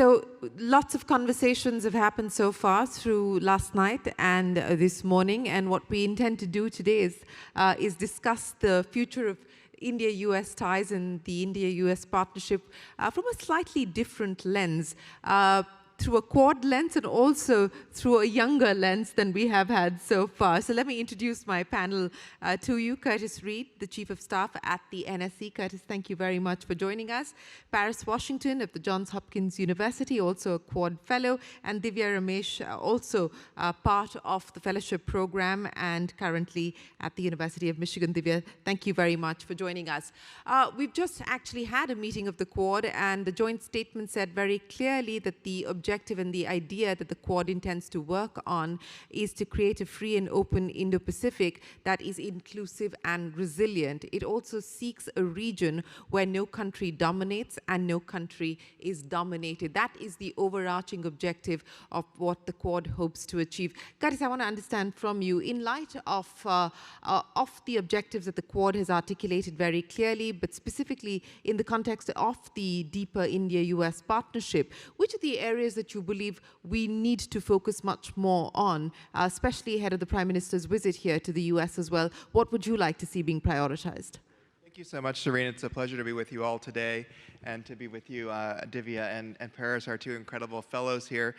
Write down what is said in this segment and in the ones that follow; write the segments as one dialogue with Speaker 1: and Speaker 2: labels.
Speaker 1: So lots of conversations have happened so far through last night and this morning, and what we intend to do today is discuss the future of India-US ties and the India-US partnership from a slightly different lens. Through a Quad lens and also through a younger lens than we have had so far. So let me introduce my panel to you. Curtis Ried, the Chief of Staff at the NSC. Curtis, thank you very much for joining us. Parris Washington of the Johns Hopkins University, also a Quad Fellow, and Divya Ramesh, also part of the fellowship program and currently at the University of Michigan. Divya, thank you very much for joining us. We've just actually had a meeting of the Quad, and the joint statement said very clearly that the objective and the idea that the Quad intends to work on is to create a free and open Indo-Pacific that is inclusive and resilient. It also seeks a region where no country dominates and no country is dominated. That is the overarching objective of what the Quad hopes to achieve. Curtis, I want to understand from you, in light of the objectives that the Quad has articulated very clearly, but specifically in the context of the deeper India-US partnership, which are the areas that you believe we need to focus much more on, especially ahead of the Prime Minister's visit here to the US as well? What would you like to see being prioritized?
Speaker 2: Thank you so much, Shereen. It's a pleasure to be with you all today and to be with you, Divya and Parris, our two incredible fellows here.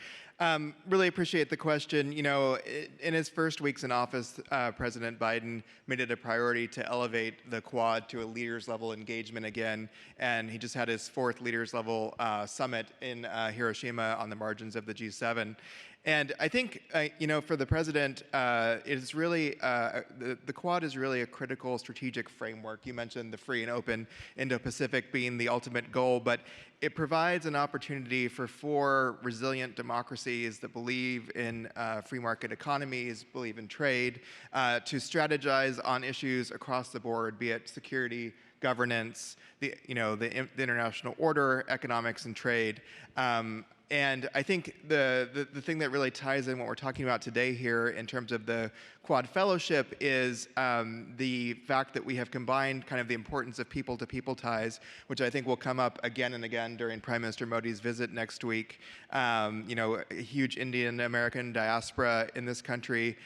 Speaker 2: Really appreciate the question. You know, in his first weeks in office, President Biden made it a priority to elevate the Quad to a leaders level engagement again. And he just had his fourth leaders level summit in Hiroshima on the margins of the G7. And I think, you know, for the president, it is really, the Quad is really a critical strategic framework. You mentioned the free and open Indo-Pacific being the ultimate goal, but it provides an opportunity for four resilient democracies that believe in free market economies, believe in trade, to strategize on issues across the board, be it security, governance, the international order, economics, and trade. And I think the thing that really ties in what we're talking about today here in terms of the Quad Fellowship is the fact that we have combined kind of the importance of people-to-people ties, which I think will come up again and again during Prime Minister Modi's visit next week. You know, a huge Indian-American diaspora in this country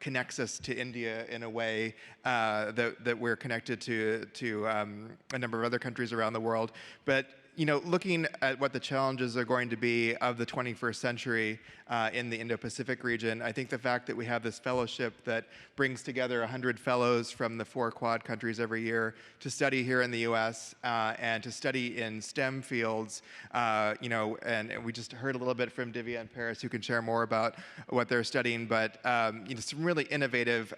Speaker 2: connects us to India in a way that we're connected to a number of other countries around the world. But you know, looking at what the challenges are going to be of the 21st century in the Indo-Pacific region, I think the fact that we have this fellowship that brings together 100 fellows from the 4 Quad countries every year to study here in the US and to study in STEM fields, you know, and we just heard a little bit from Divya and Parris, who can share more about what they're studying, but you know, some really innovative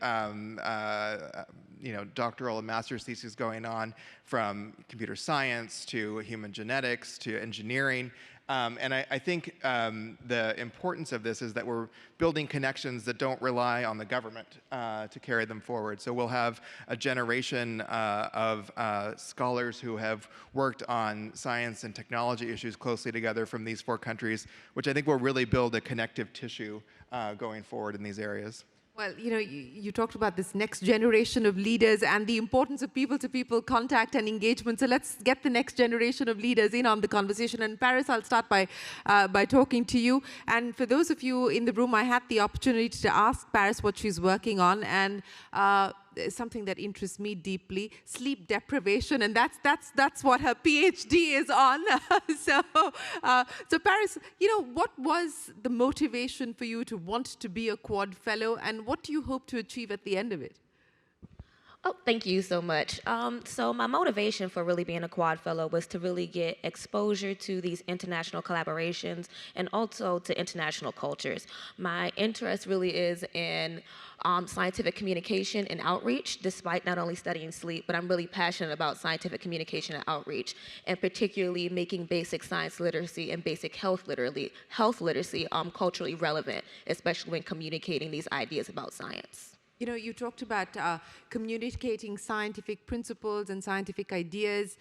Speaker 2: you know, doctoral and master's theses going on, from computer science to human genetics to engineering. And I think the importance of this is that we're building connections that don't rely on the government to carry them forward. So we'll have a generation of scholars who have worked on science and technology issues closely together from these 4 countries, which I think will really build a connective tissue going forward in these areas.
Speaker 1: Well, you know, you talked about this next generation of leaders and the importance of people-to-people contact and engagement. So let's get the next generation of leaders in on the conversation. And Parris, I'll start by talking to you. And for those of you in the room, I had the opportunity to ask Parris what she's working on, and something that interests me deeply: sleep deprivation, and that's what her PhD is on. So Parris, you know, what was the motivation for you to want to be a Quad Fellow, and what do you hope to achieve at the end of it?
Speaker 3: Oh, thank you so much. So my motivation for really being a Quad Fellow was to really get exposure to these international collaborations and also to international cultures. My interest really is in scientific communication and outreach, despite not only studying sleep, but I'm really passionate about scientific communication and outreach, and particularly making basic science literacy and basic health literacy culturally relevant, especially when communicating these ideas about science.
Speaker 1: You know, you talked about communicating scientific principles and scientific ideas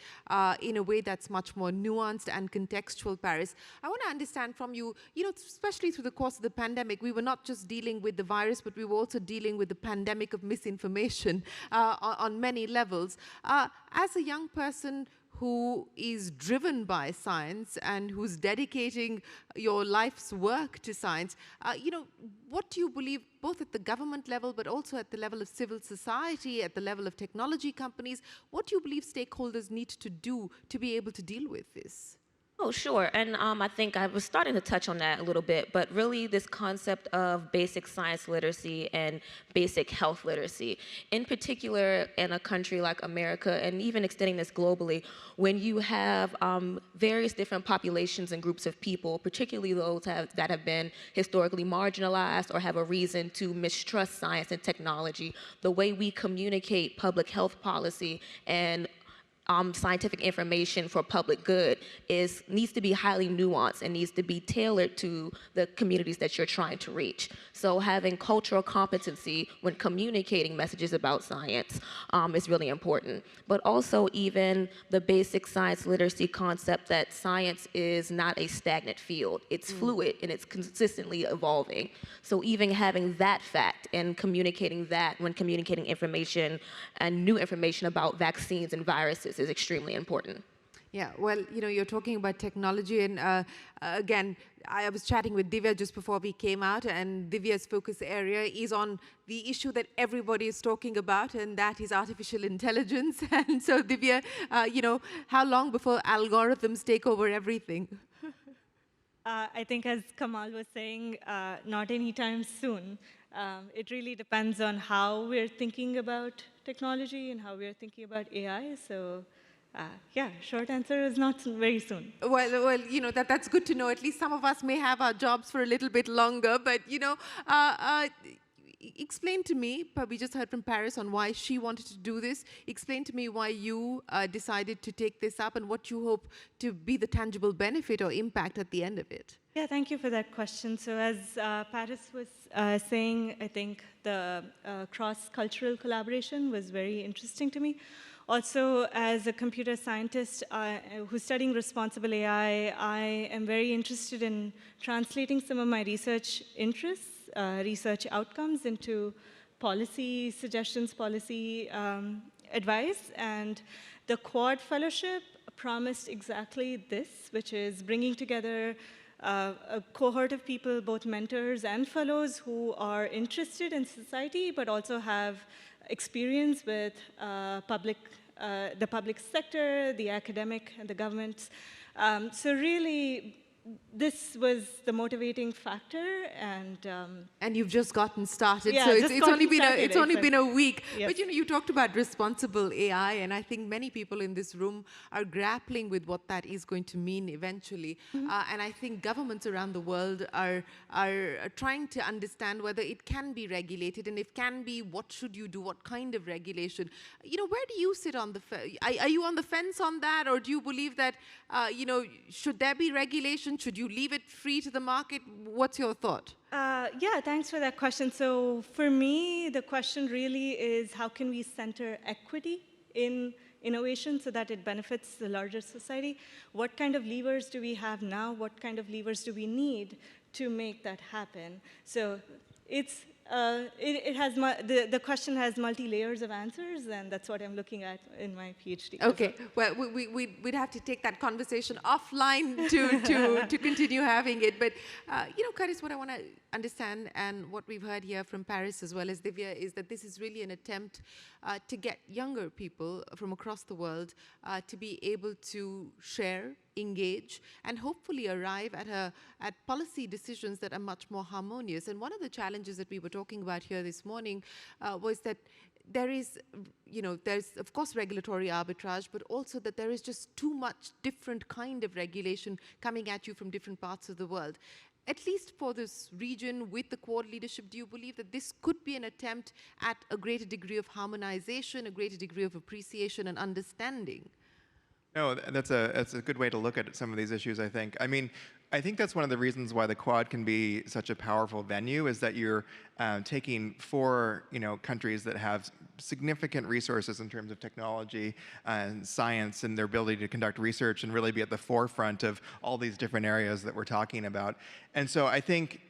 Speaker 1: in a way that's much more nuanced and contextual, Parris. I want to understand from you, you know, especially through the course of the pandemic, we were not just dealing with the virus, but we were also dealing with the pandemic of misinformation on many levels. As a young person who is driven by science and who's dedicating your life's work to science, what do you believe, both at the government level, but also at the level of civil society, at the level of technology companies, what do you believe stakeholders need to do to be able to deal with this?
Speaker 3: Oh, sure. And I think I was starting to touch on that a little bit, but really this concept of basic science literacy and basic health literacy, in particular in a country like America, and even extending this globally, when you have various different populations and groups of people, particularly those that have been historically marginalized or have a reason to mistrust science and technology, the way we communicate public health policy and scientific information for public good needs to be highly nuanced and needs to be tailored to the communities that you're trying to reach. So having cultural competency when communicating messages about science is really important. But also even the basic science literacy concept that science is not a stagnant field. It's fluid and it's consistently evolving. So even having that fact and communicating that when communicating information and new information about vaccines and viruses is extremely important.
Speaker 1: Yeah, well, you're talking about technology, and again, I was chatting with Divya just before we came out, and Divya's focus area is on the issue that everybody is talking about, and that is artificial intelligence. And so, Divya, how long before algorithms take over everything?
Speaker 4: I think, as Kamal was saying, not anytime soon. It really depends on how we're thinking about technology and how we're thinking about AI. So, yeah, short answer is not very soon.
Speaker 1: Well, that's good to know. At least some of us may have our jobs for a little bit longer. But explain to me. We just heard from Parris on why she wanted to do this. Explain to me why you decided to take this up and what you hope to be the tangible benefit or impact at the end of it.
Speaker 4: Yeah, thank you for that question. So as Parris was saying, I think the cross-cultural collaboration was very interesting to me. Also, as a computer scientist who's studying responsible AI, I am very interested in translating some of my research interests, research outcomes into policy suggestions, policy advice. And the Quad Fellowship promised exactly this, which is bringing together a cohort of people, both mentors and fellows, who are interested in society, but also have experience with the public sector, the academic, and the governments. So really, this was the motivating factor,
Speaker 1: and you've just gotten started.
Speaker 4: Yeah,
Speaker 1: so it's only been a week.
Speaker 4: Yes.
Speaker 1: But you talked about responsible AI, and I think many people in this room are grappling with what that is going to mean eventually. And I think governments around the world are trying to understand whether it can be regulated, and if can be, what should you do? What kind of regulation? Where do you sit on the are you on the fence on that, or do you believe that should there be regulation? Should you leave it free to the market? What's your thought?
Speaker 4: Yeah, thanks for that question. So for me, the question really is how can we center equity in innovation so that it benefits the larger society? What kind of levers do we have now? What kind of levers do we need to make that happen? So it's the question has multi-layers of answers, and that's what I'm looking at in my PhD.
Speaker 1: Okay, well, we'd have to take that conversation offline to continue having it. But, Parris, what I want to understand, and what we've heard here from Parris as well as Divya, is that this is really an attempt to get younger people from across the world to be able to share, engage, and hopefully arrive at policy decisions that are much more harmonious. And one of the challenges that we were talking about here this morning was that there's of course regulatory arbitrage, but also that there is just too much different kind of regulation coming at you from different parts of the world. At least for this region with the Quad leadership, do you believe that this could be an attempt at a greater degree of harmonization, a greater degree of appreciation and understanding?
Speaker 2: No, that's a good way to look at some of these issues, I think. I mean, I think that's one of the reasons why the Quad can be such a powerful venue, is that you're taking four countries that have significant resources in terms of technology and science and their ability to conduct research and really be at the forefront of all these different areas that we're talking about. And so I think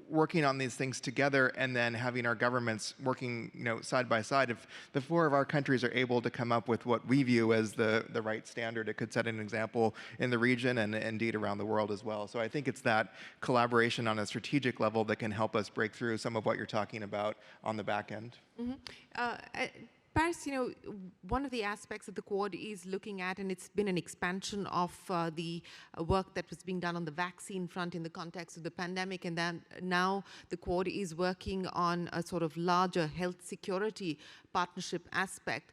Speaker 2: working on these things together and then having our governments working, side by side. If the four of our countries are able to come up with what we view as the right standard, it could set an example in the region and indeed around the world as well. So I think it's that collaboration on a strategic level that can help us break through some of what you're talking about on the back end.
Speaker 1: Parris, one of the aspects that the Quad is looking at, and it's been an expansion of the work that was being done on the vaccine front in the context of the pandemic, and then now the Quad is working on a sort of larger health security partnership aspect.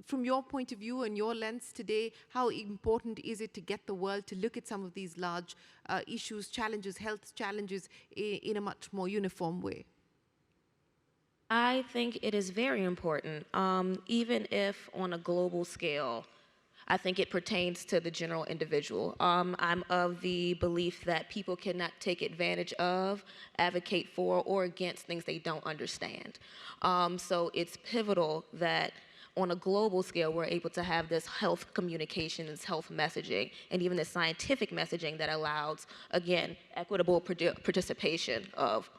Speaker 1: From your point of view and your lens today, how important is it to get the world to look at some of these large issues, challenges, health challenges in a much more uniform way?
Speaker 3: I think it is very important, even if on a global scale, I think it pertains to the general individual. I'm of the belief that people cannot take advantage of, advocate for, or against things they don't understand. So it's pivotal that on a global scale, we're able to have this health communication, this health messaging, and even the scientific messaging that allows, again, equitable participation of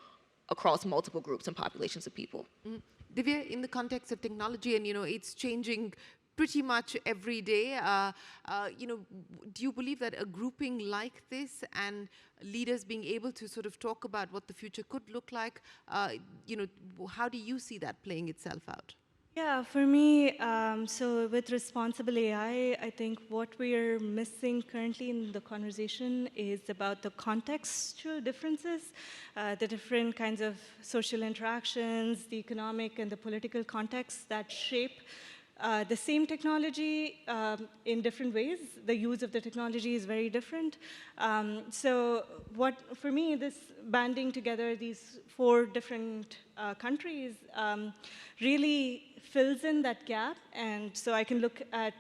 Speaker 3: across multiple groups and populations of people.
Speaker 1: Divya, in the context of technology, and it's changing pretty much every day, do you believe that a grouping like this and leaders being able to sort of talk about what the future could look like, how do you see that playing itself out?
Speaker 4: Yeah, for me, so with responsible AI, I think what we're missing currently in the conversation is about the contextual differences, the different kinds of social interactions, the economic and the political contexts that shape the same technology in different ways. The use of the technology is very different. So for me, this banding together these four different countries really fills in that gap. And so I can look at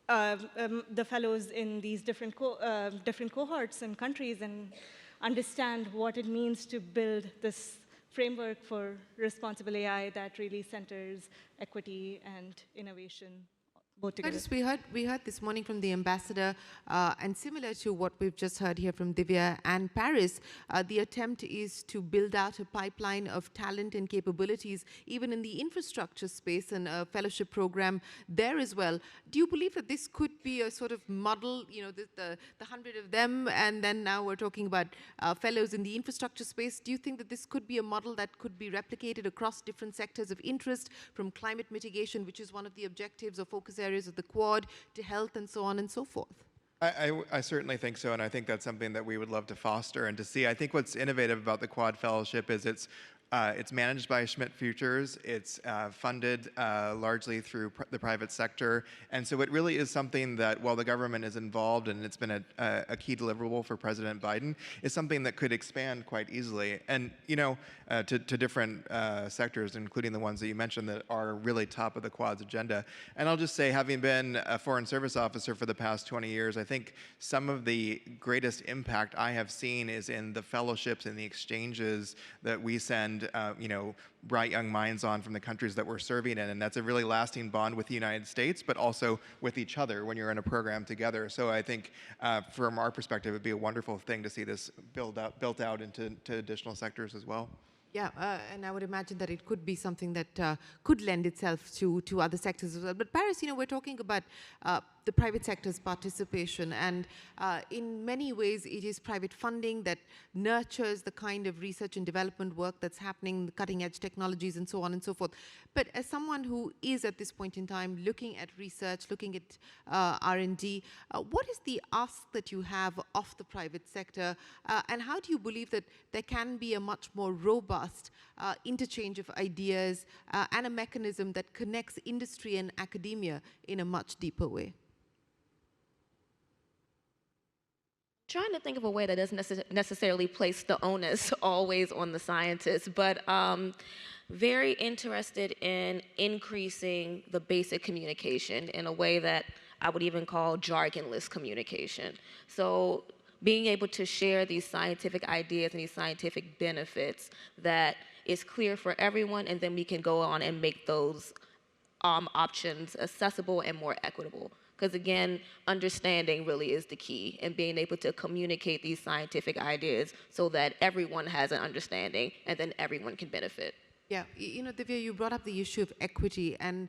Speaker 4: the fellows in these different cohorts and countries and understand what it means to build this framework for responsible AI that really centers equity and innovation both together.
Speaker 1: We heard this morning from the ambassador, and similar to what we've just heard here from Divya and Parris, the attempt is to build out a pipeline of talent and capabilities, even in the infrastructure space, and a fellowship program there as well. Do you believe that this could be a sort of model, the 100 of them, and then now we're talking about fellows in the infrastructure space? Do you think that this could be a model that could be replicated across different sectors of interest, from climate mitigation, which is one of the objectives or focus areas of the Quad, to health and so on and so forth?
Speaker 2: I certainly think so, and I think that's something that we would love to foster and to see. I think what's innovative about the Quad Fellowship is it's managed by Schmidt Futures. It's funded largely through the private sector. And so it really is something that, while the government is involved and it's been a key deliverable for President Biden, is something that could expand quite easily. And, to different sectors, including the ones that you mentioned that are really top of the Quad's agenda. And I'll just say, having been a Foreign Service officer for the past 20 years, I think some of the greatest impact I have seen is in the fellowships and the exchanges that we send bright young minds on from the countries that we're serving in. And that's a really lasting bond with the United States, but also with each other when you're in a program together. So I think from our perspective, it'd be a wonderful thing to see this built out into additional sectors as well.
Speaker 1: Yeah, and I would imagine that it could be something that could lend itself to other sectors as well. But Parris, we're talking about the private sector's participation, and in many ways it is private funding that nurtures the kind of research and development work that's happening, the cutting edge technologies and so on and so forth. But as someone who is at this point in time looking at research, looking at R&D, what is the ask that you have of the private sector, and how do you believe that there can be a much more robust interchange of ideas and a mechanism that connects industry and academia in a much deeper way?
Speaker 3: Trying to think of a way that doesn't necessarily place the onus always on the scientists, but very interested in increasing the basic communication in a way that I would even call jargonless communication. So being able to share these scientific ideas and these scientific benefits that is clear for everyone, and then we can go on and make those options accessible and more equitable. Because again, understanding really is the key, and being able to communicate these scientific ideas so that everyone has an understanding and then everyone can benefit.
Speaker 1: Yeah, Divya, you brought up the issue of equity, and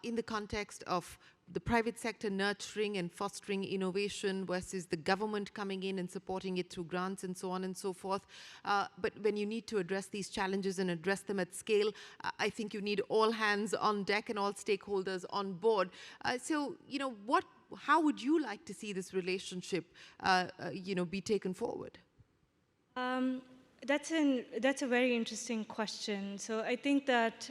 Speaker 1: in the context of the private sector nurturing and fostering innovation versus the government coming in and supporting it through grants and so on and so forth. But when you need to address these challenges and address them at scale, I think you need all hands on deck and all stakeholders on board. So, how would you like to see this relationship, be taken forward?
Speaker 4: That's a very interesting question. So I think that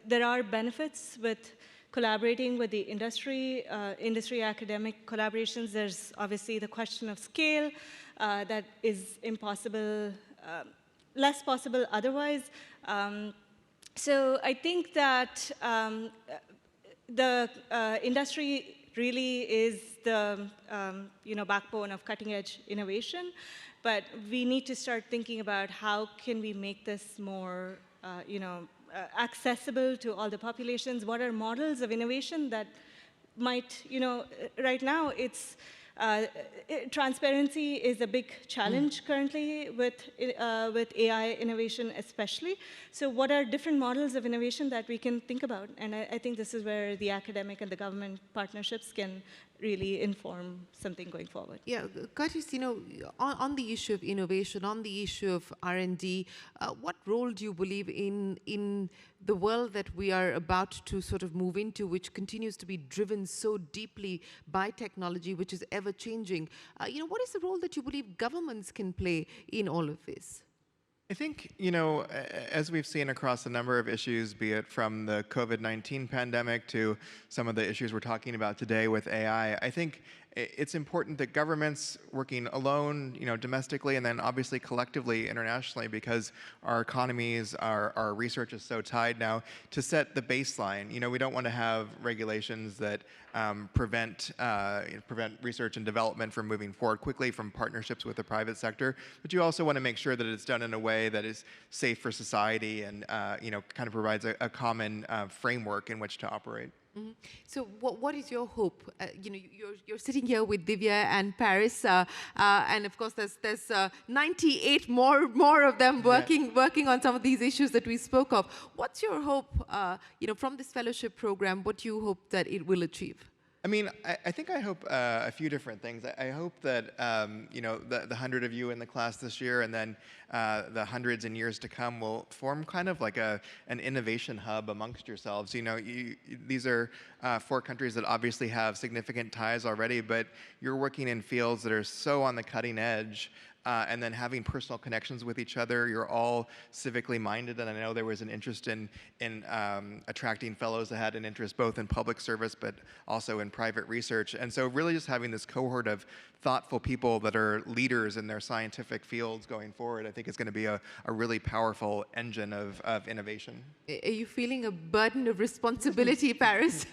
Speaker 4: there are benefits with collaborating with the industry, industry-academic collaborations. There's obviously the question of scale that is impossible, less possible otherwise. So I think that the industry really is the backbone of cutting-edge innovation. But we need to start thinking about how can we make this more, accessible to all the populations. What are models of innovation that might, right now it's transparency is a big challenge currently with AI innovation especially. So what are different models of innovation that we can think about? And I think this is where the academic and the government partnerships can really inform something going forward.
Speaker 1: Yeah, Curtis, on the issue of innovation, on the issue of R&D, what role do you believe in the world that we are about to sort of move into, which continues to be driven so deeply by technology, which is ever changing? What is the role that you believe governments can play in all of this?
Speaker 2: I think, as we've seen across a number of issues, be it from the COVID-19 pandemic to some of the issues we're talking about today with AI, I think it's important that governments working alone, domestically, and then obviously collectively internationally, because our economies, our research is so tied now, to set the baseline. We don't want to have regulations that prevent research and development from moving forward quickly from partnerships with the private sector. But you also want to make sure that it's done in a way that is safe for society and kind of provides a common framework in which to operate.
Speaker 1: Mm-hmm. So what is your hope? You're sitting here with Divya and Parris, and of course there's 98 more of them working on some of these issues that we spoke of. What's your hope, from this fellowship program? What do you hope that it will achieve?
Speaker 2: I mean, I think I hope a few different things. I hope that, the 100 of you in the class this year and then the hundreds in years to come will form kind of like an innovation hub amongst yourselves. These are 4 countries that obviously have significant ties already, but you're working in fields that are so on the cutting edge. And then having personal connections with each other. You're all civically minded, and I know there was an interest in attracting fellows that had an interest both in public service but also in private research. And so really just having this cohort of thoughtful people that are leaders in their scientific fields going forward, I think is going to be a really powerful engine of innovation.
Speaker 1: Are you feeling a burden of responsibility, Parris?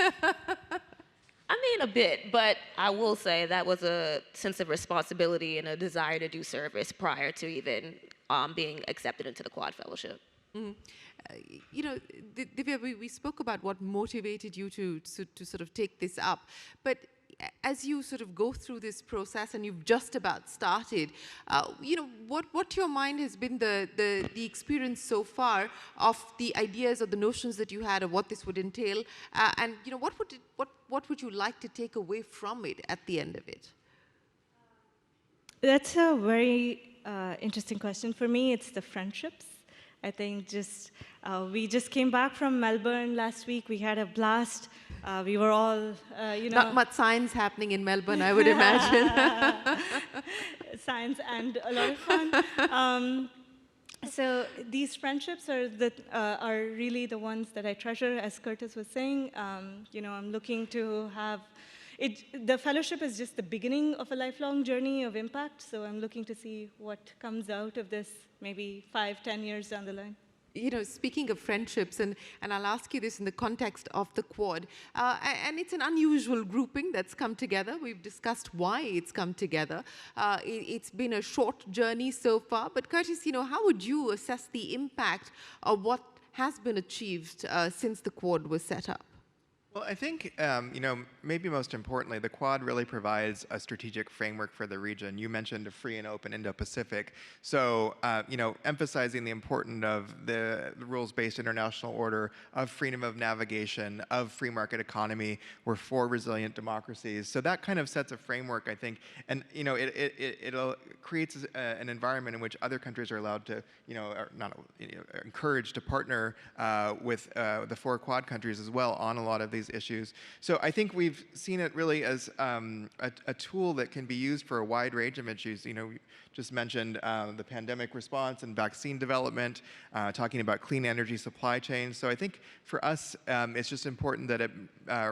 Speaker 3: I mean, a bit, but I will say that was a sense of responsibility and a desire to do service prior to even being accepted into the Quad Fellowship.
Speaker 1: Mm. Divya, we spoke about what motivated you to sort of take this up, but as you sort of go through this process and you've just about started, what to your mind has been the experience so far of the ideas or the notions that you had of what this would entail, and what would you like to take away from it at the end of it?
Speaker 4: That's a very interesting question. For me, it's the friendships. I think we just came back from Melbourne last week. We had a blast. We were all,
Speaker 1: Not much science happening in Melbourne, I would imagine.
Speaker 4: Science and a lot of fun. So these friendships are really the ones that I treasure, as Curtis was saying. I'm looking to have it. The fellowship is just the beginning of a lifelong journey of impact. So I'm looking to see what comes out of this, maybe 5-10 years down the line.
Speaker 1: Speaking of friendships, and I'll ask you this in the context of the Quad, and it's an unusual grouping that's come together. We've discussed why it's come together. It's been a short journey so far, but Curtis, how would you assess the impact of what has been achieved since the Quad was set up?
Speaker 2: Well, I think, maybe most importantly, the Quad really provides a strategic framework for the region. You mentioned a free and open Indo-Pacific. So, emphasizing the importance of the rules-based international order, of freedom of navigation, of free market economy. We're for resilient democracies. So that kind of sets a framework, I think. And, it creates an environment in which other countries are allowed to, encouraged to partner with the four Quad countries as well on a lot of these issues. So I think we've seen it really as a tool that can be used for a wide range of issues. You just mentioned the pandemic response and vaccine development, talking about clean energy supply chains. So I think for us, it's just important that it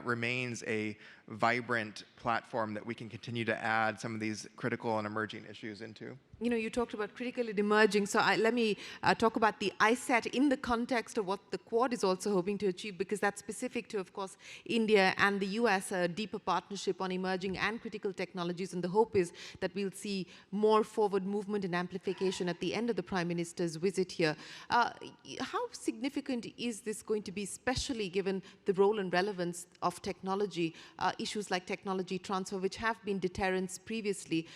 Speaker 2: remains a vibrant platform that we can continue to add some of these critical and emerging issues into.
Speaker 1: You talked about critical and emerging, so let me talk about the ISAT in the context of what the Quad is also hoping to achieve, because that's specific to, of course, India and the US, a deeper partnership on emerging and critical technologies, and the hope is that we'll see more forward movement and amplification at the end of the Prime Minister's visit here. How significant is this going to be, especially given the role and relevance of technology, issues like technology transfer, which have been deterrents previously?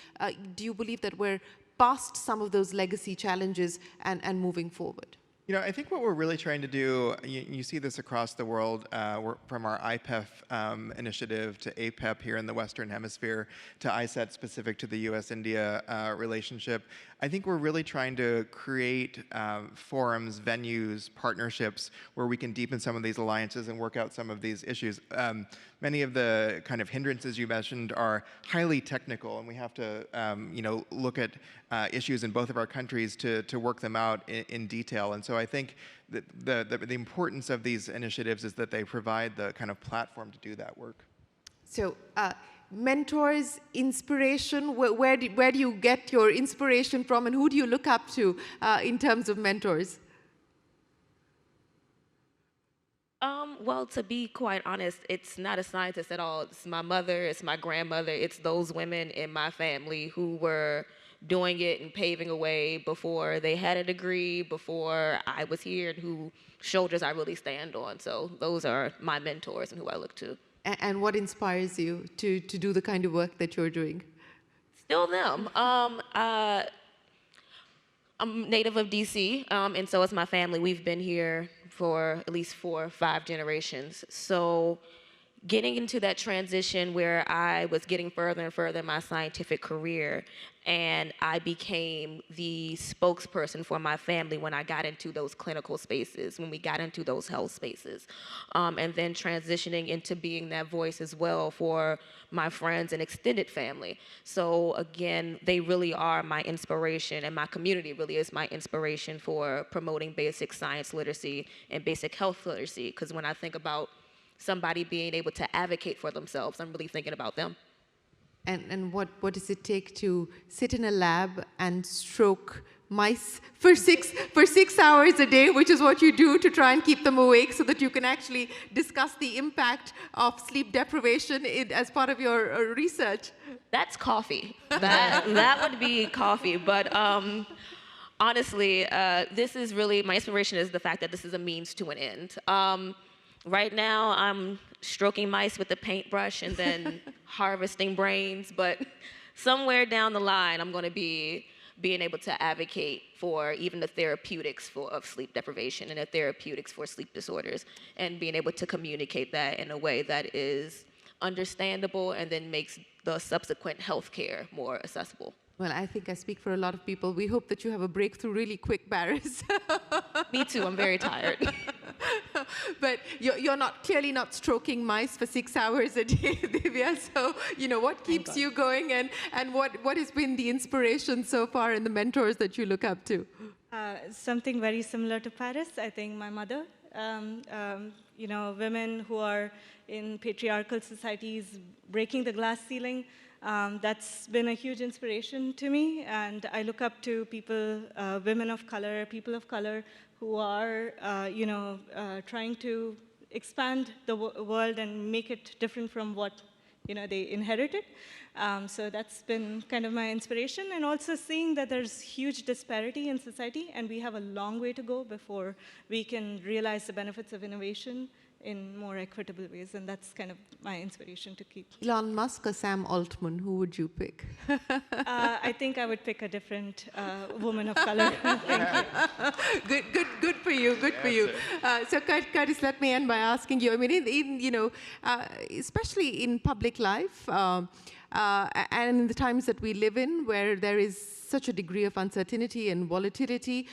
Speaker 1: Do you believe that we're past some of those legacy challenges and moving forward?
Speaker 2: I think what we're really trying to do, you see this across the world, from our IPEF initiative to APEP here in the Western Hemisphere to ISAT specific to the US-India relationship. I think we're really trying to create forums, venues, partnerships where we can deepen some of these alliances and work out some of these issues. Many of the kind of hindrances you mentioned are highly technical, and we have to look at issues in both of our countries to work them out in detail. And so I think that the importance of these initiatives is that they provide the kind of platform to do that work.
Speaker 1: So mentors, inspiration, where do you get your inspiration from, and who do you look up to in terms of mentors?
Speaker 3: Well, to be quite honest, it's not a scientist at all. It's my mother, it's my grandmother, it's those women in my family who were doing it and paving a way before they had a degree, before I was here, and whose shoulders I really stand on. So those are my mentors and who I look to.
Speaker 1: And what inspires you to do the kind of work that you're doing?
Speaker 3: Still them. I'm native of DC, and so is my family. We've been here for at least 4 or 5 generations. So getting into that transition where I was getting further and further in my scientific career, and I became the spokesperson for my family when I got into those clinical spaces, when we got into those health spaces, and then transitioning into being that voice as well for my friends and extended family. So again, they really are my inspiration, and my community really is my inspiration for promoting basic science literacy and basic health literacy, because when I think about somebody being able to advocate for themselves, I'm really thinking about them.
Speaker 1: And what does it take to sit in a lab and stroke mice for 6 hours a day, which is what you do to try and keep them awake so that you can actually discuss the impact of sleep deprivation as part of your research?
Speaker 3: That's coffee. That would be coffee. But honestly, this is really, my inspiration is the fact that this is a means to an end. Right now, I'm stroking mice with a paintbrush and then harvesting brains, but somewhere down the line, I'm going to be being able to advocate for even the therapeutics of sleep deprivation and the therapeutics for sleep disorders, and being able to communicate that in a way that is understandable and then makes the subsequent health care more accessible.
Speaker 1: Well, I think I speak for a lot of people. We hope that you have a breakthrough really quick, Parris.
Speaker 3: Me too, I'm very tired.
Speaker 1: But you're clearly not stroking mice for 6 hours a day, Divya. So, what keeps you going, and what has been the inspiration so far and the mentors that you look up to?
Speaker 4: Something very similar to Parris. I think my mother, women who are in patriarchal societies breaking the glass ceiling, that's been a huge inspiration to me. And I look up to people, women of color, people of color, who are, trying to expand the world and make it different from what, they inherited. So that's been kind of my inspiration. And also seeing that there's huge disparity in society, and we have a long way to go before we can realize the benefits of innovation in more equitable ways, and that's kind of my inspiration to keep.
Speaker 1: Elon Musk or Sam Altman, who would you pick?
Speaker 4: I think I would pick a different woman of color. Thank you.
Speaker 1: Good for you, good for you. So Curtis, let me end by asking you, I mean, especially in public life, and in the times that we live in, where there is such a degree of uncertainty and volatility,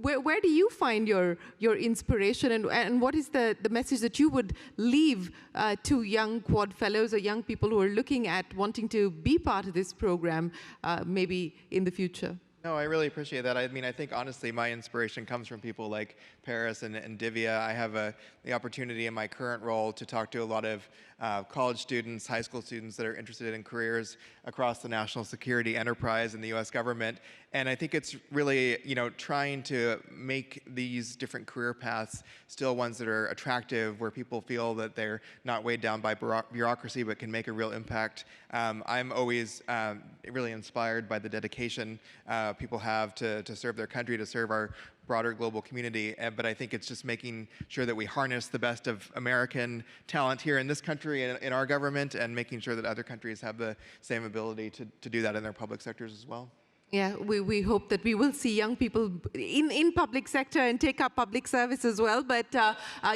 Speaker 1: where do you find your inspiration, and what is the message that you would leave to young Quad Fellows or young people who are looking at wanting to be part of this program, maybe in the future?
Speaker 2: No, I really appreciate that. I mean, I think honestly, my inspiration comes from people like Parris and Divya. I have the opportunity in my current role to talk to a lot of college students, high school students that are interested in careers across the national security enterprise in the U.S. government. And I think it's really, trying to make these different career paths still ones that are attractive, where people feel that they're not weighed down by bureaucracy, but can make a real impact. I'm always really inspired by the dedication people have to serve their country, to serve our broader global community, but I think it's just making sure that we harness the best of American talent here in this country and in our government, and making sure that other countries have the same ability to do that in their public sectors as well.
Speaker 1: Yeah, we hope that we will see young people in public sector and take up public service as well, but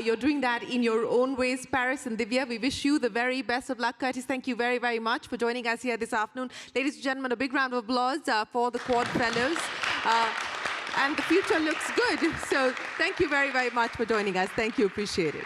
Speaker 1: you're doing that in your own ways, Parris and Divya. We wish you the very best of luck. Curtis, thank you very, very much for joining us here this afternoon. Ladies and gentlemen, a big round of applause for the Quad Fellows. And the future looks good. So thank you very, very much for joining us. Thank you. Appreciate it.